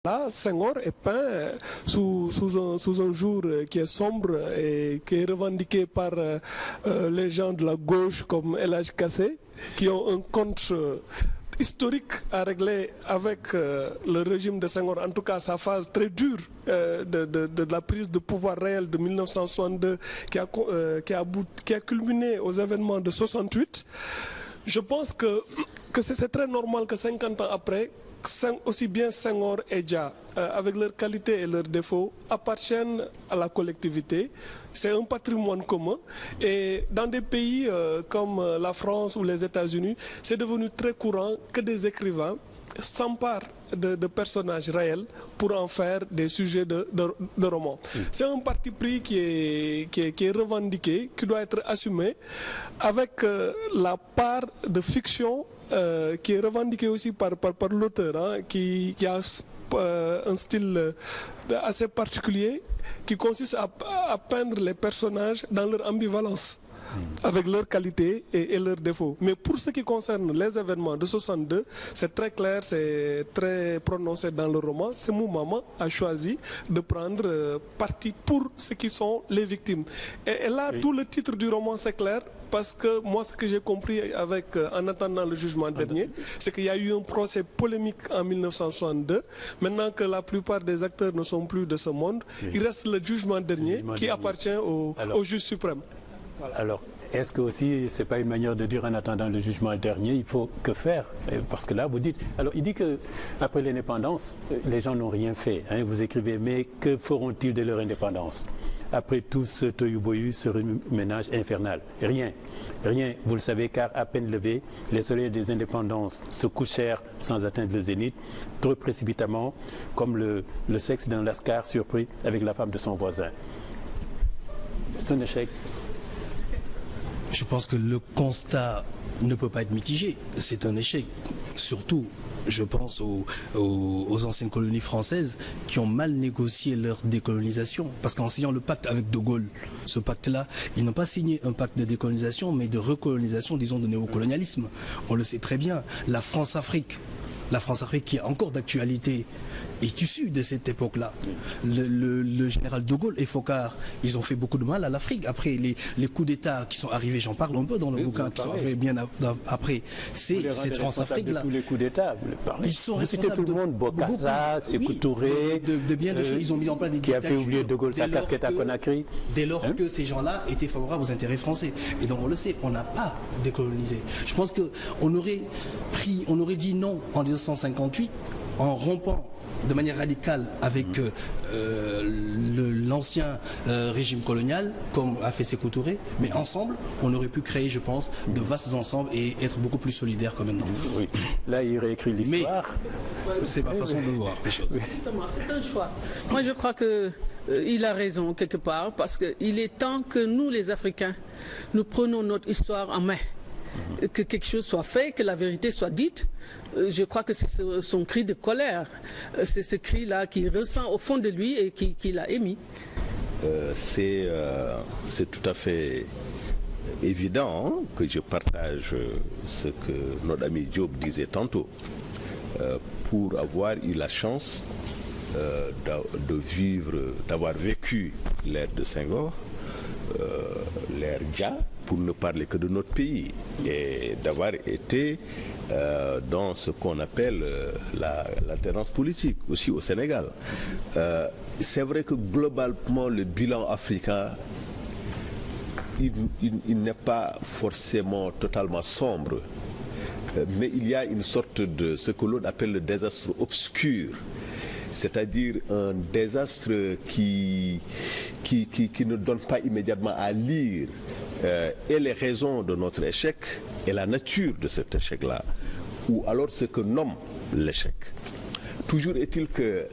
Là, Senghor est peint sous un jour qui est sombre et qui est revendiqué par les gens de la gauche comme El Hadj Kassé, qui ont un compte historique à régler avec le régime de Senghor, en tout cas sa phase très dure de la prise de pouvoir réel de 1962 qui a culminé aux événements de 68. Je pense que c'est très normal que 50 ans après, aussi bien Senghor et Dia, avec leurs qualités et leurs défauts, appartiennent à la collectivité. C'est un patrimoine commun. Et dans des pays comme la France ou les États-Unis, c'est devenu très courant que des écrivains s'emparent de personnages réels pour en faire des sujets de romans. C'est un parti pris qui est revendiqué, qui doit être assumé, avec la part de fiction qui est revendiqué aussi par l'auteur, qui a un style assez particulier, qui consiste à peindre les personnages dans leur ambivalence, avec leurs qualités et leurs défauts. Mais pour ce qui concerne les événements de 62, c'est très clair, c'est très prononcé dans le roman. Semou Mama a choisi de prendre parti pour ce qui sont les victimes. Et là, tout le titre du roman, c'est clair. Parce que moi, ce que j'ai compris en attendant le jugement dernier, c'est qu'il y a eu un procès polémique en 1962. Maintenant que la plupart des acteurs ne sont plus de ce monde, il reste le jugement dernier qui appartient au juge suprême. Voilà. Alors, est-ce que aussi, c'est pas une manière de dire en attendant le jugement dernier, il faut que faire? Parce que là, vous dites... Alors, il dit qu'après l'indépendance, les gens n'ont rien fait. Hein, vous écrivez, mais que feront-ils de leur indépendance? Après tout ce tohu-bohu, ce ménage infernal? Rien. Rien, vous le savez, car à peine levé, les soleils des indépendances se couchèrent sans atteindre le zénith, trop précipitamment, comme le sexe d'un lascar surpris avec la femme de son voisin. C'est un échec. Je pense que le constat ne peut pas être mitigé. C'est un échec. Surtout, je pense aux anciennes colonies françaises qui ont mal négocié leur décolonisation. Parce qu'en signant le pacte avec De Gaulle, ce pacte-là, ils n'ont pas signé un pacte de décolonisation, mais de recolonisation, disons, de néocolonialisme. On le sait très bien. La France-Afrique qui est encore d'actualité, est issue de cette époque-là. Le général de Gaulle et Foccart, ils ont fait beaucoup de mal à l'Afrique. Après, les coups d'État qui sont arrivés, j'en parle un peu dans le bouquin, qui sont arrivés bien après, c'est cette France-Afrique-là. Tous les coups d'État, vous le parlez. Ils sont responsables tout le monde, Bokassa, Sékou Touré, de bien des choses. Ils ont mis en place des dictatures. Qui a fait oublier de Gaulle sa casquette à Conakry. Dès lors que ces gens-là étaient favorables aux intérêts français. Et donc on le sait, on n'a pas décolonisé. Je pense qu'on aurait dit non en 1958 en rompant de manière radicale avec l'ancien régime colonial, comme a fait Sékou Touré, mais ensemble, on aurait pu créer, je pense, de vastes ensembles et être beaucoup plus solidaires que maintenant. Oui. Là, il réécrit l'histoire. Mais c'est ma façon de voir les choses. C'est un choix. Moi, je crois qu'il a raison quelque part, parce qu'il est temps que nous, les Africains, nous prenons notre histoire en main. Que quelque chose soit fait, que la vérité soit dite. Je crois que c'est son cri de colère. C'est ce cri-là qu'il ressent au fond de lui et qu'il a émis. C'est tout à fait évident que je partage ce que notre ami Diop disait tantôt. Pour avoir eu la chance d'avoir vécu l'ère de Senghor, l'ère Dia, pour ne parler que de notre pays, et d'avoir été dans ce qu'on appelle l'alternance politique, aussi au Sénégal. C'est vrai que globalement, le bilan africain, il n'est pas forcément totalement sombre, mais il y a une sorte de ce que l'on appelle le désastre obscur. C'est-à-dire un désastre qui ne donne pas immédiatement à lire et les raisons de notre échec et la nature de cet échec-là, ou alors ce que nomme l'échec. Toujours est-il que,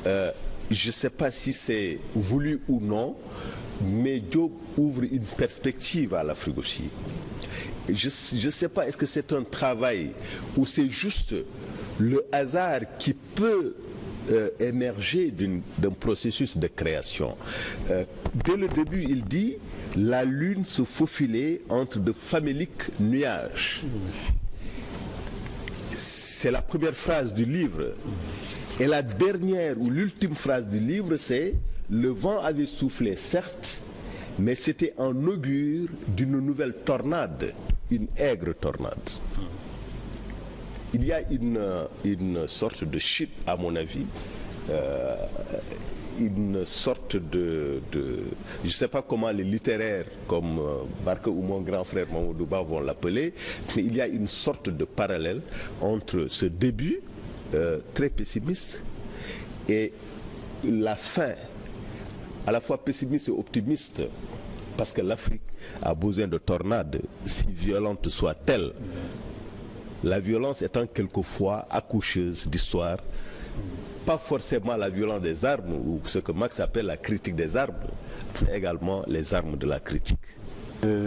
je ne sais pas si c'est voulu ou non, mais Diop ouvre une perspective à l'Afrique aussi. Je ne sais pas, est-ce que c'est un travail ou c'est juste le hasard qui peut émerger d'un processus de création. Dès le début, il dit « La lune se faufilait entre de faméliques nuages ». C'est la première phrase du livre. Et la dernière ou l'ultime phrase du livre, c'est « Le vent avait soufflé, certes, mais c'était en augure d'une nouvelle tornade, une aigre tornade. » Il y a une sorte de chute, à mon avis, une sorte de je ne sais pas comment les littéraires comme Barke ou mon grand frère Mamadou Ba vont l'appeler, mais il y a une sorte de parallèle entre ce début très pessimiste et la fin, à la fois pessimiste et optimiste, parce que l'Afrique a besoin de tornades, si violentes soient-elles. La violence étant quelquefois accoucheuse d'histoire, pas forcément la violence des armes ou ce que Marx appelle la critique des armes, mais également les armes de la critique.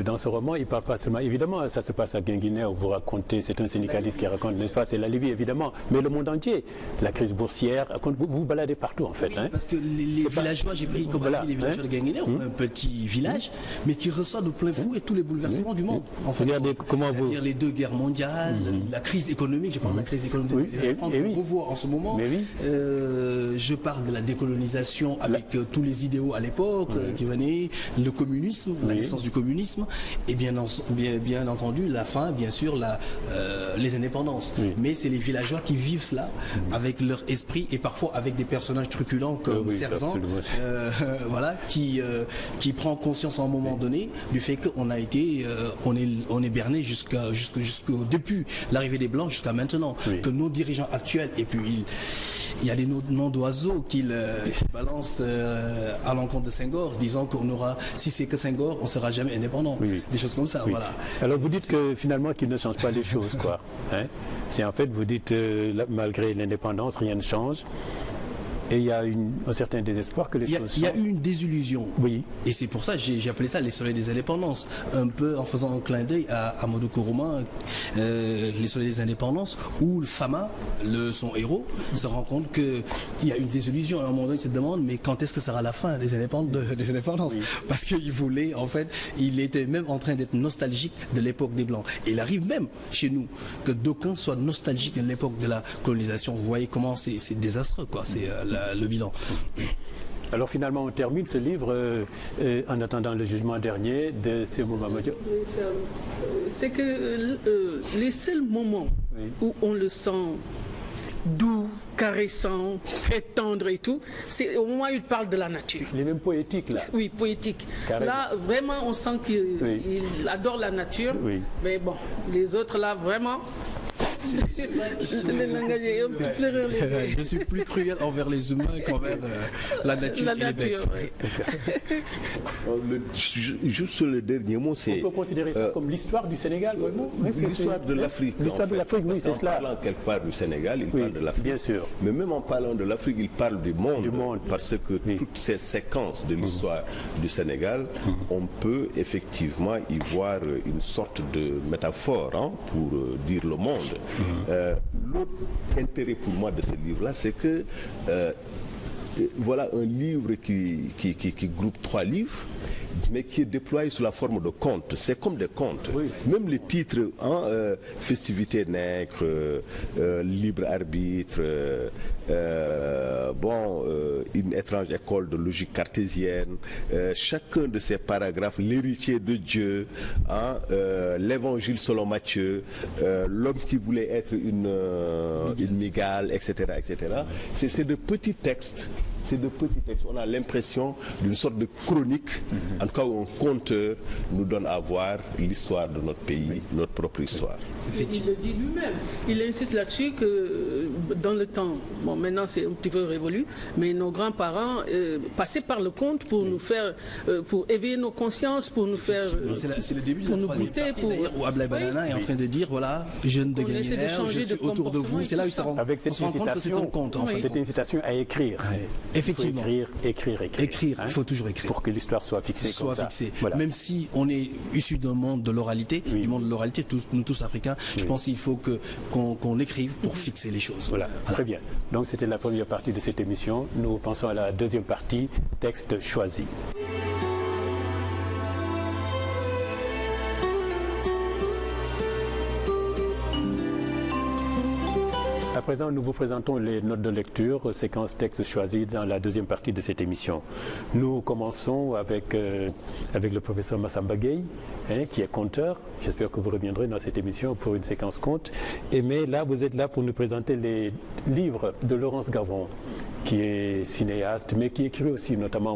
Dans ce roman, il ne parle pas seulement, évidemment, ça se passe à Guinguinéo, vous racontez, c'est un syndicaliste qui raconte, n'est-ce pas, c'est la Libye évidemment, mais le monde entier, la crise boursière, vous vous baladez partout en fait. Oui, parce que les villageois, j'ai pris comme les villageois de Guinguinéo, un petit village, mais qui ressort de plein fouet tous les bouleversements du monde. En fait, regardez comment vous... C'est-à-dire les 2 guerres mondiales, la crise économique, je parle de la crise économique on revoit en ce moment. Je parle de la décolonisation avec tous les idéaux à l'époque qui venaient, le communisme, la naissance du communisme, et bien entendu la fin, bien sûr, les indépendances. Mais c'est les villageois qui vivent cela avec leur esprit et parfois avec des personnages truculents comme Serzan, voilà, qui prend conscience à un moment donné du fait qu'on a été, on est berné depuis l'arrivée des Blancs jusqu'à maintenant, que nos dirigeants actuels, et puis il y a des noms d'oiseaux qu'ils balancent à l'encontre de Senghor, disant qu'on aura, si c'est que Senghor, on ne sera jamais indépendant. Des choses comme ça, voilà. Alors vous dites que finalement qu'il ne change pas les choses, quoi. Hein? C'est en fait, vous dites, malgré l'indépendance, rien ne change. Et il y a un certain désespoir que les choses changent. Il y a eu une désillusion. Oui. Et c'est pour ça que j'ai appelé ça les soleils des indépendances. Un peu en faisant un clin d'œil à Amadou Kourouma, les soleils des indépendances, où Fama, son héros, se rend compte qu'il y a une désillusion. À un moment donné, il se demande, mais quand est-ce que sera la fin des indépendances? Parce qu'il voulait, en fait, il était même en train d'être nostalgique de l'époque des Blancs. Et il arrive même chez nous que d'aucuns soient nostalgiques de l'époque de la colonisation. Vous voyez comment c'est désastreux, quoi. C'est le bilan. Alors finalement, on termine ce livre en attendant le jugement dernier de Sémou Mamadou. C'est que les seuls moments où on le sent doux, caressant, très tendre et tout, c'est au moment où il parle de la nature. Il est même poétique là. Oui, poétique. Carrément. Là, vraiment, on sent qu'il adore la nature. Mais bon, les autres là, vraiment... Je suis plus cruel envers les humains qu'envers la nature et les bêtes. Juste le dernier mot, c'est... On peut considérer ça comme l'histoire du Sénégal, vraiment. L'histoire de l'Afrique. L'histoire de l'Afrique, oui, c'est cela. En parlant quelque part du Sénégal, il parle de l'Afrique. Bien sûr. Mais même en parlant de l'Afrique, il parle du monde. Parce que toutes ces séquences de l'histoire du Sénégal, on peut effectivement y voir une sorte de métaphore pour dire le monde. L'autre intérêt pour moi de ce livre-là, c'est que voilà un livre qui groupe 3 livres, mais qui est déployé sous la forme de contes. C'est comme des contes. Même les titres, Festivité nègre, Libre arbitre, une étrange école de logique cartésienne, chacun de ces paragraphes, l'héritier de Dieu, l'évangile selon Matthieu, l'homme qui voulait être une migale, etc. etc. C'est de petits textes. On a l'impression d'une sorte de chronique, en tout cas où un conteur nous donne à voir l'histoire de notre pays, notre propre histoire. Il le dit lui-même. Il insiste là-dessus que dans le temps, bon maintenant c'est un petit peu révolu, mais nos grands-parents passaient par le conte pour nous faire, pour éveiller nos consciences, pour nous faire... C'est le début de la troisième partie d'ailleurs, où Ablaye Banana est en train de dire, voilà, jeune de Guinguinéo, je suis autour de vous. C'est là où on se rend compte que c'est un conte. C'est une incitation à écrire. Effectivement. Écrire. Il faut toujours écrire. Pour que l'histoire soit fixée comme ça. Voilà. Même si on est issu d'un monde de l'oralité, du monde de l'oralité, nous tous africains, je pense qu'il faut qu'on écrive pour fixer les choses. Voilà, très bien. Donc c'était la première partie de cette émission. Nous pensons à la deuxième partie, texte choisi. présent, nous vous présentons les notes de lecture, séquence texte choisie dans la deuxième partie de cette émission. Nous commençons avec le professeur Massamba Gueye, qui est conteur. J'espère que vous reviendrez dans cette émission pour une séquence conte. Mais là, vous êtes là pour nous présenter les livres de Laurence Gavron, qui est cinéaste, mais qui écrit aussi notamment